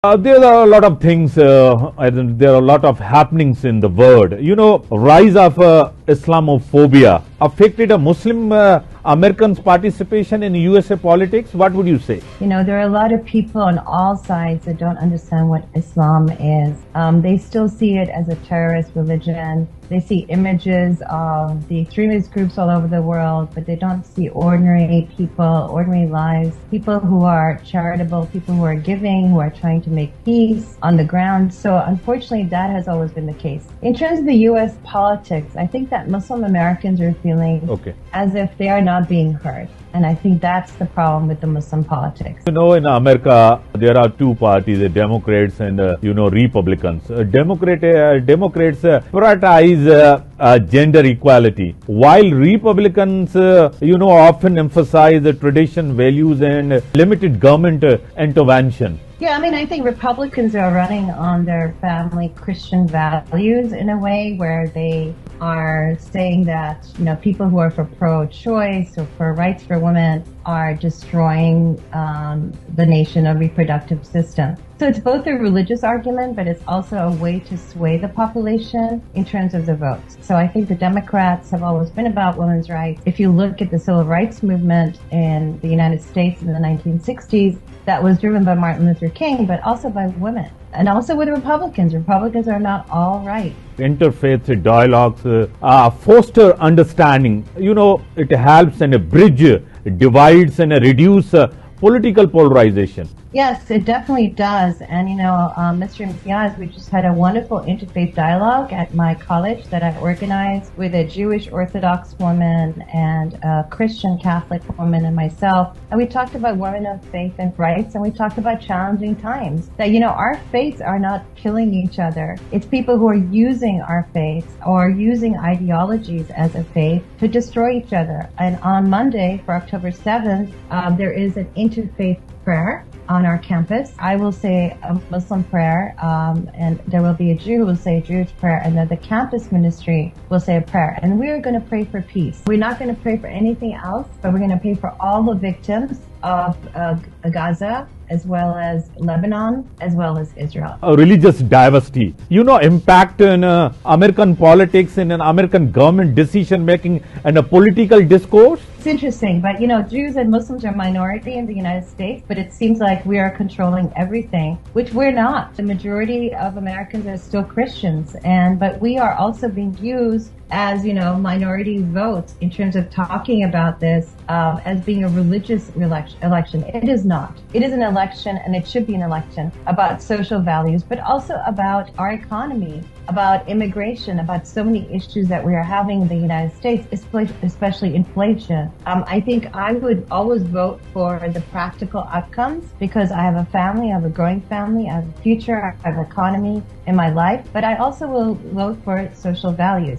There are a lot of things, and there are a lot of happenings in the world. Rise of Islamophobia affected a Muslim Americans' participation in USA politics. What would you say? There are a lot of people on all sides that don't understand what Islam is. They still see it as a terrorist religion. They see images of the extremist groups all over the world, but they don't see ordinary people, ordinary lives, people who are charitable, people who are giving, who are trying to make peace on the ground. So unfortunately, that has always been the case. In terms of the U.S. politics, I think that Muslim Americans are feeling as if they are not being heard. And I think that's the problem with the Muslim politics. In America, there are two parties, the Democrats and, Republicans. Democrats prioritize gender equality, while Republicans, often emphasize the tradition, values, and limited government intervention. Yeah, I think Republicans are running on their family Christian values in a way where they are saying that, people who are for pro-choice or for rights for women are destroying the nation of reproductive system. So it's both a religious argument, but it's also a way to sway the population in terms of the votes. So I think the Democrats have always been about women's rights. If you look at the civil rights movement in the United States in the 1960s, that was driven by Martin Luther King, but also by women. And also with Republicans. Republicans are not all right. Interfaith dialogues foster understanding. It helps and bridge divides and reduce political polarization. Yes, it definitely does. And, Mr. Imtiaz, we just had a wonderful interfaith dialogue at my college that I organized with a Jewish Orthodox woman and a Christian Catholic woman and myself. And we talked about women of faith and rights, and we talked about challenging times. That, our faiths are not killing each other. It's people who are using our faiths or using ideologies as a faith to destroy each other. And on Monday, for October 7th, there is an interfaith prayer on our campus. I will say a Muslim prayer, and there will be a Jew who will say a Jewish prayer, and then the campus ministry will say a prayer. And we are going to pray for peace. We're not going to pray for anything else, but we're going to pray for all the victims of Gaza, as well as Lebanon, as well as Israel. Religious diversity, impact in American politics and in American government decision making and a political discourse. It's interesting, but Jews and Muslims are minority in the United States, but it seems like we are controlling everything, which we're not. The majority of Americans are still Christians, but we are also being used as, minority votes in terms of talking about this as being a religious election. It is not. It is an election, and it should be an election about social values, but also about our economy, about immigration, about so many issues that we are having in the United States, especially inflation. I think I would always vote for the practical outcomes because I have a family, I have a growing family, I have a future, I have an economy in my life, but I also will vote for social values.